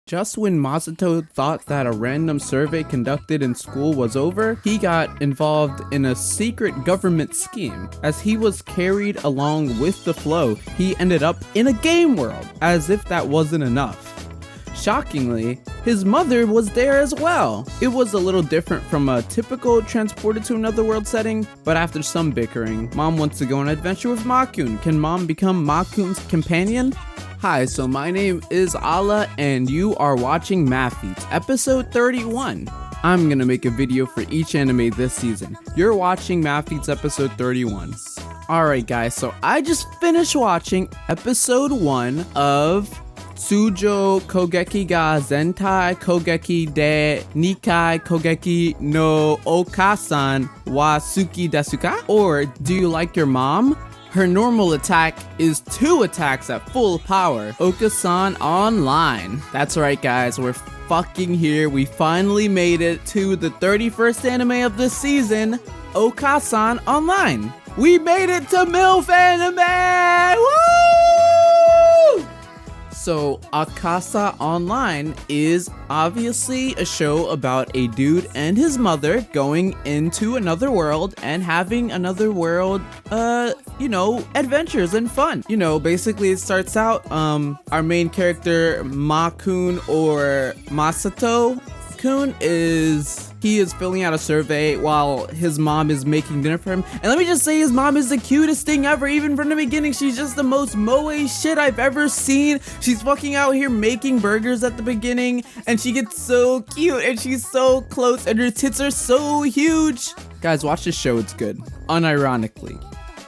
Just when Masato thought that a random survey conducted in school was over, he got involved in a secret government scheme. As he was carried along with the flow, he ended up in a game world, as if that wasn't enough. Shockingly, his mother was there as well. It was a little different from a typical transported to another world setting, but after some bickering, Mom wants to go on an adventure with Makun. Can Mom become Makun's companion? Hi, so my name is Ala and you are watching MAVFEATS, episode 31. I'm gonna make a video for each anime this season. You're watching MAVFEATS episode 31. Alright guys, so I just finished watching episode 1 of Tsuujou Kougeki ga Zentai Kougeki de Nikai Kougeki no Okaasan wa Suki desu ka? Or do you like your mom? Her normal attack is 2 attacks at full power. Okaasan Online. That's right guys, we're fucking here. We finally made it to the 31st anime of this season, Okaasan Online. We made it to MILF anime! Woo! So, Okaasan Online is obviously a show about a dude and his mother going into another world and having another world, adventures and fun. Basically it starts out, our main character, Makun or Masato-kun he is filling out a survey while his mom is making dinner for him. And let me just say, his mom is the cutest thing ever. Even from the beginning, she's just the most moe shit I've ever seen. She's fucking out here making burgers at the beginning, and she gets so cute, and she's so close, and her tits are so huge. Guys, watch this show, it's good. Unironically.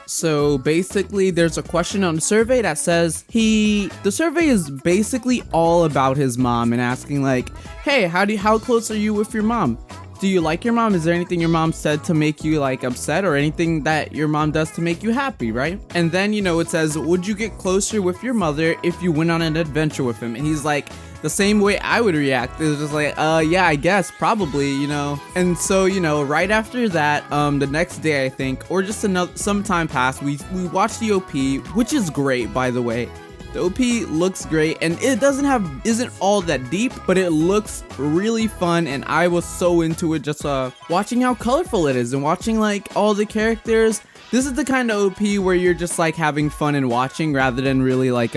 So basically there's a question on the survey that says the survey is basically all about his mom and asking like, hey, how close are you with your mom? Do you like your mom? Is there anything your mom said to make you like upset or anything that your mom does to make you happy, right? And then, it says, would you get closer with your mother if you went on an adventure with him? And he's like, the same way I would react. It's just like, yeah, I guess, probably, And so, right after that, the next day, I think, or just some time passed, we watched the OP, which is great, by the way. The OP looks great, and it isn't all that deep, but it looks really fun, and I was so into it just watching how colorful it is and watching like all the characters. This is the kind of OP where you're just like having fun and watching rather than really like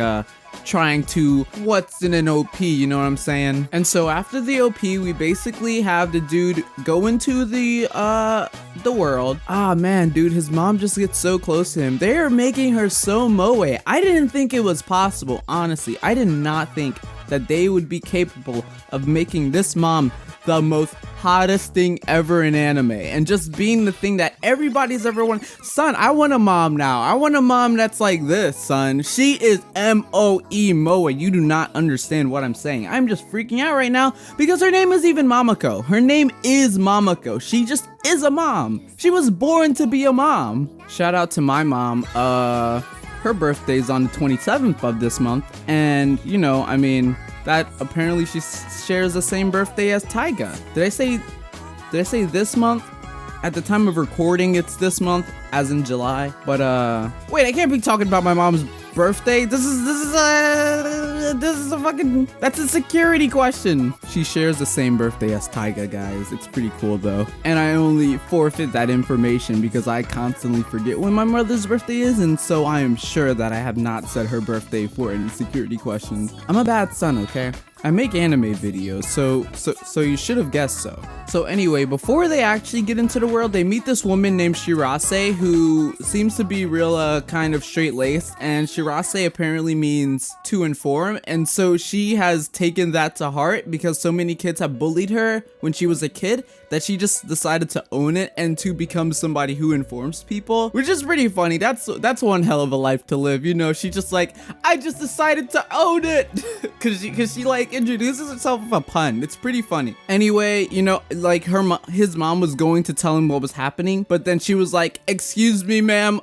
trying to what's in an OP, you know what I'm saying? And so after the OP, we basically have the dude go into the world. Ah man, dude, his mom just gets so close to him. They are making her so moe. I didn't think it was possible, honestly. I did not think that they would be capable of making this mom the most hottest thing ever in anime and just being the thing that everybody's ever wanted. Son, I want a mom now. I want a mom that's like this, son. She is M-O-E, moe. You do not understand what I'm saying. I'm just freaking out right now because her name is even Mamako. Her name is Mamako. She just is a mom. She was born to be a mom. Shout out to my mom. Her birthday's on the 27th of this month, and that apparently she shares the same birthday as Taiga. Did I say this month? At the time of recording, it's this month, as in July. But wait, I can't be talking about my mom's birthday. This is a fucking, that's a security question. She shares the same birthday as Taiga, guys. It's pretty cool though. And I only forfeit that information because I constantly forget when my mother's birthday is, and so I am sure that I have not said her birthday for any security questions. I'm a bad son, okay? I make anime videos, so you should have guessed so. So anyway, before they actually get into the world, they meet this woman named Shirase who seems to be real kind of straight-laced, and Shirase apparently means to inform, and so she has taken that to heart because so many kids have bullied her when she was a kid that she just decided to own it and to become somebody who informs people, which is pretty funny. That's one hell of a life to live, She just like, I just decided to own it because she like introduces herself with a pun. It's pretty funny. Anyway, like his mom was going to tell him what was happening, but then she was like, excuse me ma'am,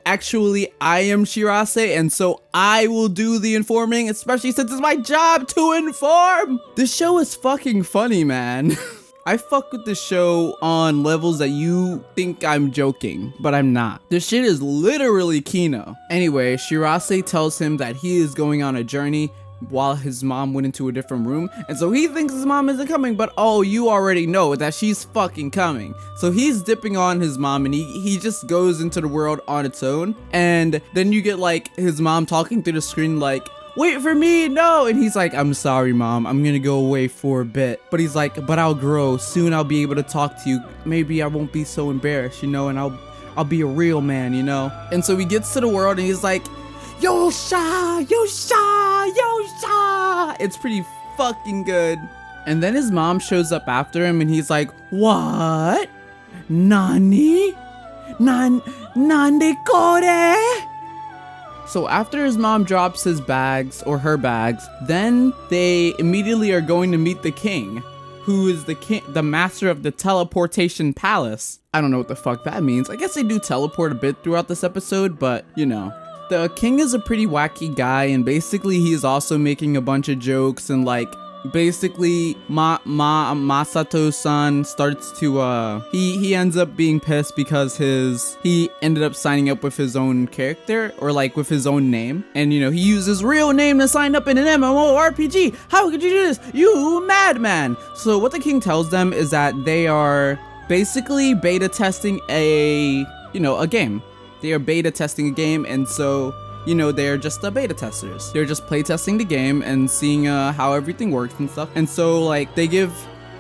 actually I am Shirase, and so I will do the informing, especially since it's my job to inform. This show is fucking funny, man. I fuck with this show on levels that you think I'm joking, but I'm not. This shit is literally Kino. Anyway, Shirase tells him that he is going on a journey while his mom went into a different room. And so he thinks his mom isn't coming, but oh, you already know that she's fucking coming. So he's dipping on his mom and he just goes into the world on its own. And then you get like his mom talking through the screen like, wait for me, no. And he's like, I'm sorry, mom, I'm gonna go away for a bit. But he's like, but I'll grow. Soon I'll be able to talk to you. Maybe I won't be so embarrassed, you know, and I'll be a real man, you know? And so he gets to the world and he's like, Yosha, Yosha, Yosha. It's pretty fucking good. And then his mom shows up after him and he's like, what? Nani? Nande kore? So after his mom drops his bags, or her bags, then they immediately are going to meet the king, who is the master of the teleportation palace. I don't know what the fuck that means. I guess they do teleport a bit throughout this episode, but you know. The king is a pretty wacky guy, and basically he's also making a bunch of jokes, and like basically Masato's-san starts to he ends up being pissed because he ended up signing up with his own character, or like with his own name, and you know, he used his real name to sign up in an MMORPG. How could you do this, you madman? So what the king tells them is that they are basically beta testing a game. They are beta testing a game, and so, you know, they're just beta testers. They're just play testing the game and seeing how everything works and stuff. And so, like, they give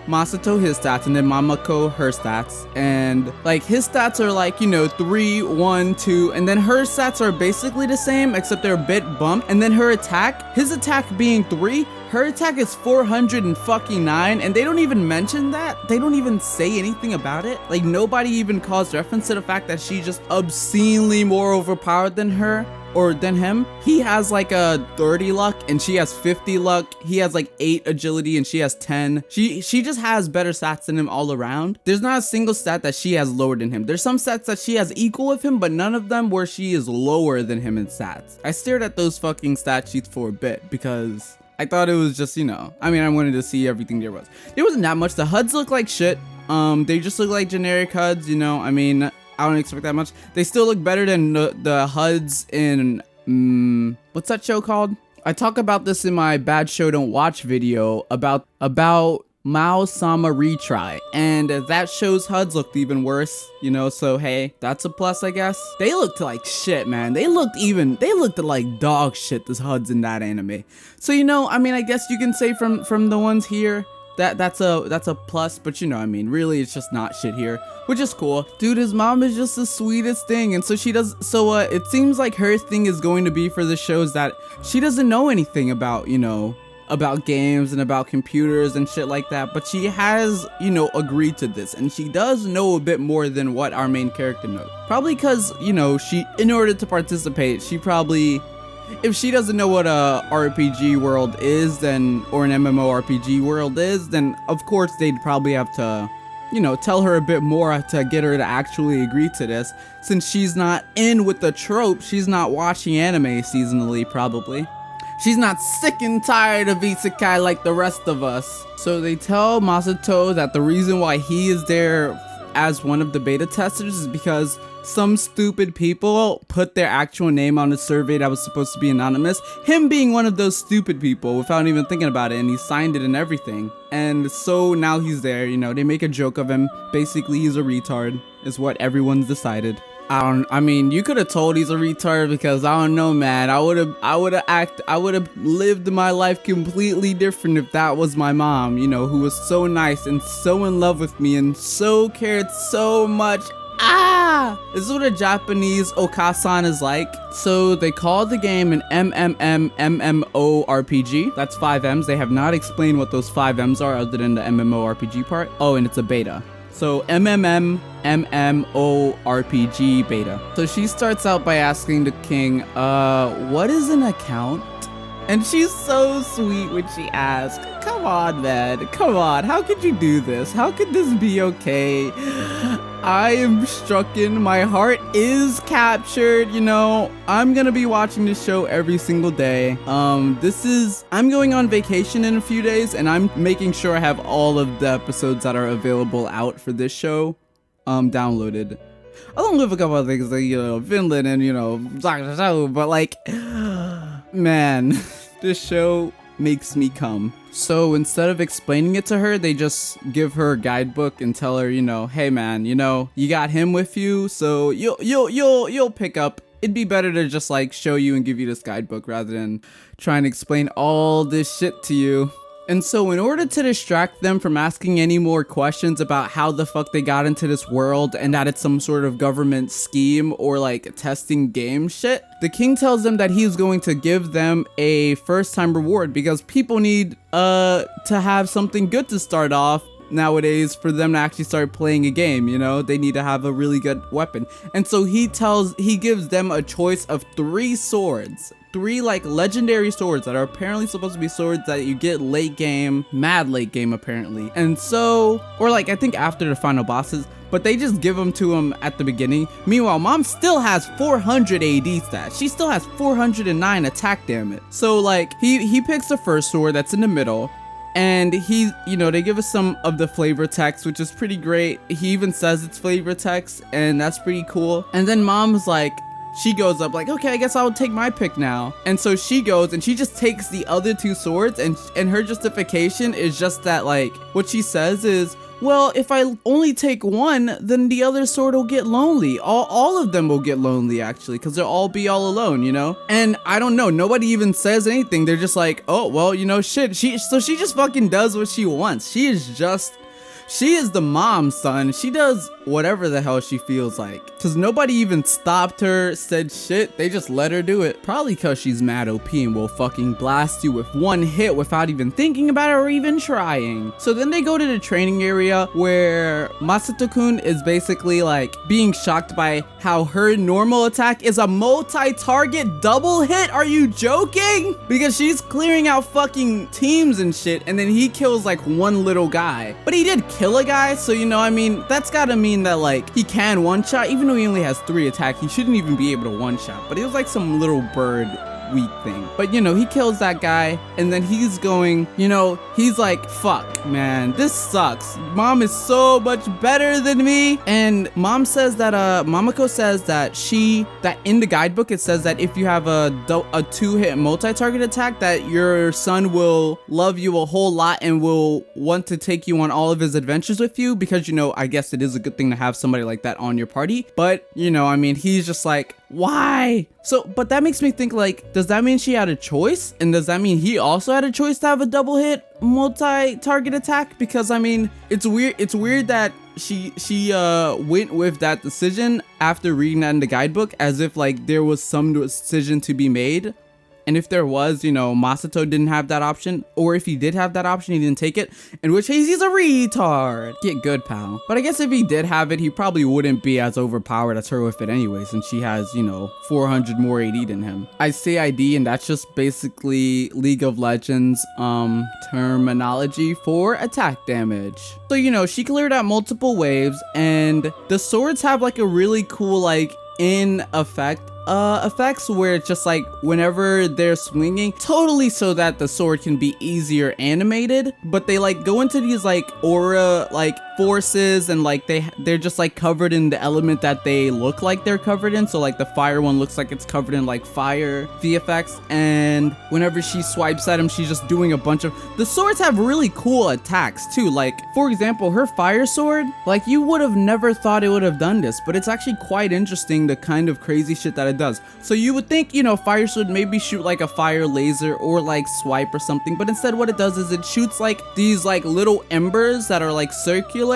Masato his stats and then Mamako her stats. And, like, his stats are, like, you know, 3, 1, 2. And then her stats are basically the same, except they're a bit bumped. And then her attack, his attack being 3, her attack is 409, and they don't even mention that. They don't even say anything about it. Like, nobody even calls reference to the fact that she's just obscenely more overpowered than her, or than him. He has like a 30 luck and she has 50 luck. He has like 8 agility and she has 10. She just has better stats than him all around. There's not a single stat that she has lower than him. There's some stats that she has equal with him, but none of them where she is lower than him in stats. I stared at those fucking stat sheets for a bit because I thought it was just, you know, I mean, I wanted to see everything there was. There wasn't that much. The HUDs look like shit. They just look like generic HUDs, you know. I mean, I don't expect that much. They still look better than the HUDs in, what's that show called? I talk about this in my Bad Show Don't Watch video about Mao-sama Retry, and that show's HUDs looked even worse, you know, so hey, that's a plus, I guess. They looked like shit, man. They looked like dog shit, this HUDs in that anime. So, you know, I mean, I guess you can say from the ones here, that's a plus, but you know, I mean, really it's just not shit here, which is cool. Dude, his mom is just the sweetest thing, and so it seems like her thing is going to be for the shows that she doesn't know anything about, you know, about games and about computers and shit like that, but she has, you know, agreed to this, and she does know a bit more than what our main character knows. Probably because, you know, in order to participate, she probably, if she doesn't know what a RPG world is, then, or an MMORPG world is, then of course they'd probably have to, you know, tell her a bit more to get her to actually agree to this, since she's not in with the trope. She's not watching anime seasonally, probably. She's not sick and tired of isekai like the rest of us. So they tell Masato that the reason why he is there as one of the beta testers is because some stupid people put their actual name on a survey that was supposed to be anonymous. Him being one of those stupid people without even thinking about it, and he signed it and everything. And so now he's there, you know, they make a joke of him. Basically, he's a retard, is what everyone's decided. I mean, you could have told he's a retard, because I don't know, man. I would have lived my life completely different if that was my mom, you know, who was so nice and so in love with me and so cared so much. This is what a Japanese okaa-san is like. So they call the game an MMORPG. That's 5 M's. They have not explained what those 5 M's are other than the MMORPG part. Oh, and it's a beta. So MMORPG beta. So she starts out by asking the king, what is an account? And she's so sweet when she asks. Come on, man. Come on. How could you do this? How could this be okay? I am strucken. My heart is captured. You know, I'm gonna be watching this show every single day. I'm going on vacation in a few days, and I'm making sure I have all of the episodes that are available out for this show downloaded. Along with a couple of things like, you know, Finland and, you know, but like, man, This show makes me come. So instead of explaining it to her, they just give her a guidebook and tell her, you know, hey man, you know, you got him with you, so you'll pick up. It'd be better to just like show you and give you this guidebook rather than trying to explain all this shit to you. And so in order to distract them from asking any more questions about how the fuck they got into this world and that it's some sort of government scheme or like testing game shit, the king tells them that he's going to give them a first time reward because people need to have something good to start off nowadays for them to actually start playing a game, you know? They need to have a really good weapon. And so he gives them a choice of 3 swords. 3 like legendary swords that are apparently supposed to be swords that you get late game, mad late game apparently. And so, or like I think after the final bosses, but they just give them to him at the beginning. Meanwhile, mom still has 400 AD stats. She still has 409 attack damage. So like he picks the first sword that's in the middle. And he, you know, they give us some of the flavor text, which is pretty great. He even says it's flavor text, and that's pretty cool. And then mom's like, she goes up like, okay, I guess I'll take my pick now. And so she goes and she just takes the other 2 swords, and her justification is just that, like, what she says is, well, if I only take one, then the other sword will get lonely. All of them will get lonely, actually, because they'll all be all alone, you know? And I don't know, nobody even says anything. They're just like, oh, well, you know, shit. So she just fucking does what she wants. She is the mom, son. She does whatever the hell she feels like. Cause nobody even stopped her, said shit. They just let her do it. Probably cause she's mad OP and will fucking blast you with one hit without even thinking about it or even trying. So then they go to the training area where Masato-kun is basically like being shocked by how her normal attack is a multi-target double hit. Are you joking? Because she's clearing out fucking teams and shit, and then he kills like one little guy. But he did kill a guy, so you know, I mean, that's gotta mean that like he can one-shot. Even though he only has 3 attack, he shouldn't even be able to one-shot, but it was like some little bird weak thing. But you know, he kills that guy, and then he's going, you know, he's like, fuck man, this sucks. Mom is so much better than me. And mom says that Mamako says that in the guidebook it says that if you have a 2-hit multi-target attack, that your son will love you a whole lot and will want to take you on all of his adventures with you, because you know, I guess it is a good thing to have somebody like that on your party. But you know, I mean, he's just like, why? So, but that makes me think, like, does that mean she had a choice? And does that mean he also had a choice to have a double hit multi-target attack? Because I mean, it's weird that she went with that decision after reading that in the guidebook, as if like there was some decision to be made. And if there was, you know, Masato didn't have that option, or if he did have that option, he didn't take it, in which case he's a retard. Get good, pal. But I guess if he did have it, he probably wouldn't be as overpowered as her with it anyway, since she has, you know, 400 more AD than him. I say ID, and that's just basically League of Legends terminology for attack damage. So, you know, she cleared out multiple waves, and the swords have like a really cool like in effects where it's just like whenever they're swinging, totally so that the sword can be easier animated, but they like go into these like aura like forces, and like they're just like covered in the element that they look like they're covered in. So like the fire one looks like it's covered in like fire VFX, and whenever she swipes at him, she's just doing a bunch of, the swords have really cool attacks too. Like for example, her fire sword, like you would have never thought it would have done this, but it's actually quite interesting, the kind of crazy shit that it does. So you would think, you know, fire sword maybe shoot like a fire laser or like swipe or something, but instead what it does is it shoots like these like little embers that are like circular,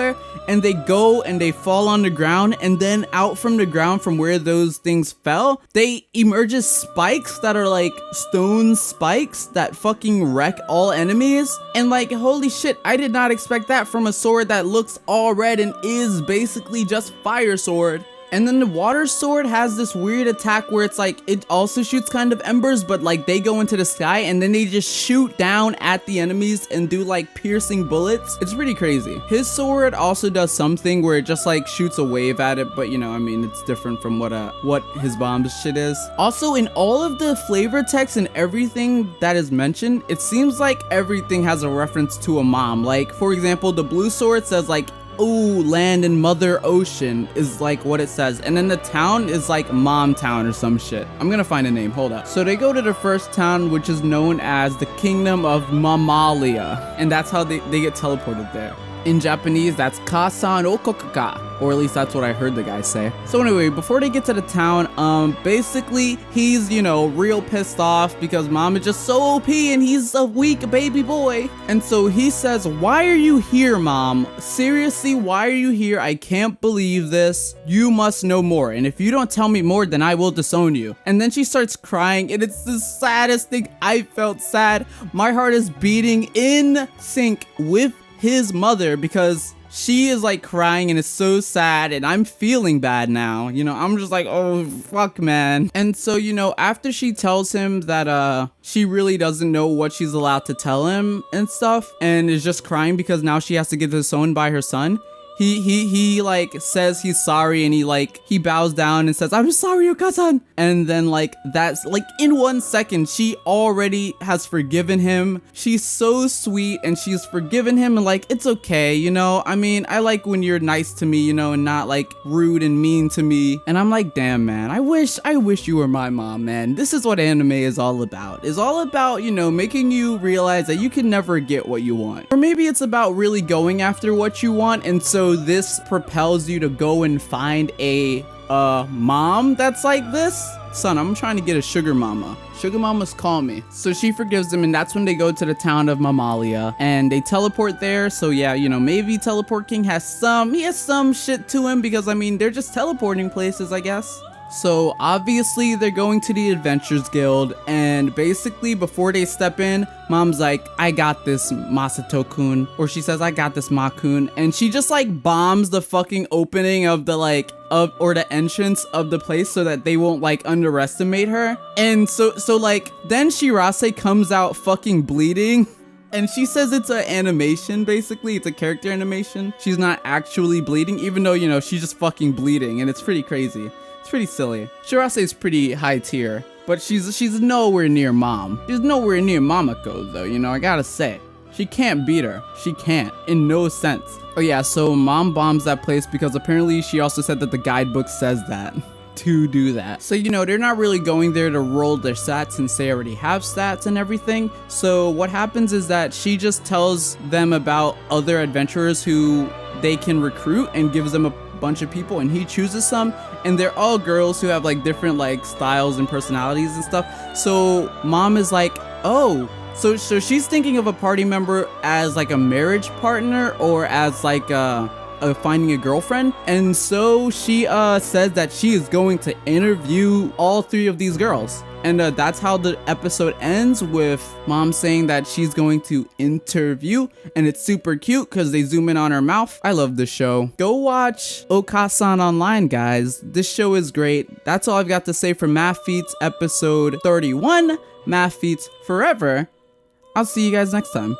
and they go and they fall on the ground, and then out from the ground from where those things fell, they emerges spikes that are like stone spikes that fucking wreck all enemies. And like, holy shit, I did not expect that from a sword that looks all red and is basically just fire sword. And then the water sword has this weird attack where it's like, it also shoots kind of embers, but like they go into the sky and then they just shoot down at the enemies and do like piercing bullets. It's pretty crazy. His sword also does something where it just like shoots a wave at it, but you know, I mean, it's different from what his bomb's shit is. Also, in all of the flavor text and everything that is mentioned, it seems like everything has a reference to a mom. Like for example, the blue sword says like ooh, land and mother ocean is like what it says. And then the town is like Mom Town or some shit. I'm gonna find a name, hold up. So they go to the first town, which is known as the Kingdom of Momalia. And that's how they get teleported there. In Japanese, that's Okaasan Okokaka, or at least that's what I heard the guy say. So anyway, before they get to the town, basically, he's, you know, real pissed off because mom is just so OP and he's a weak baby boy. And so he says, why are you here, mom? Seriously, why are you here? I can't believe this. You must know more. And if you don't tell me more, then I will disown you. And then she starts crying, and it's the saddest thing. I felt sad. My heart is beating in sync with his mother because she is like crying and it's so sad, and I'm feeling bad now. You know, I'm just like, oh fuck, man. And so, you know, after she tells him that she really doesn't know what she's allowed to tell him and stuff, and is just crying because now she has to get disowned by her son, he like says he's sorry, and he bows down and says, I'm sorry, Okaasan. And then like that's like in 1 second she already has forgiven him. She's so sweet and she's forgiven him, and like it's okay, you know. I mean, I like when you're nice to me, you know, and not like rude and mean to me. And I'm like, damn, man, I wish you were my mom, man. This is what anime is all about. It's all about, you know, making you realize that you can never get what you want. Or maybe it's about really going after what you want, and so this propels you to go and find a mom that's like this. Son, I'm trying to get a sugar mama. Sugar mamas call me. So she forgives him, and that's when they go to the town of Momalia and they teleport there. So yeah, you know, maybe Teleport King has some shit to him, because I mean, they're just teleporting places, I guess. So obviously they're going to the Adventures Guild, and basically before they step in, mom's like, I got this, Masato-kun, or she says, I got this, Ma-kun, and she just like bombs the fucking opening of the or the entrance of the place so that they won't like underestimate her. And so like then Shirase comes out fucking bleeding. And she says it's an animation, basically. It's a character animation. She's not actually bleeding, even though, you know, she's just fucking bleeding, and it's pretty crazy. It's pretty silly. Shirase is pretty high tier, but she's nowhere near mom. She's nowhere near Mamako, though, you know, I gotta say. She can't beat her. She can't, in no sense. Oh yeah, so mom bombs that place because apparently she also said that the guidebook says that. To do that. So, you know, they're not really going there to roll their stats since they already have stats and everything. So what happens is that she just tells them about other adventurers who they can recruit and gives them a bunch of people, and he chooses some, and they're all girls who have like different like styles and personalities and stuff. So mom is like, oh, so she's thinking of a party member as like a marriage partner or as like finding a girlfriend. And so she says that she is going to interview all 3 of these girls. And that's how the episode ends, with mom saying that she's going to interview, and it's super cute because they zoom in on her mouth. I love this show. Go watch Okaasan online, guys. This show is great. That's all I've got to say for MAVFEATS episode 31. MAVFEATS forever. I'll see you guys next time.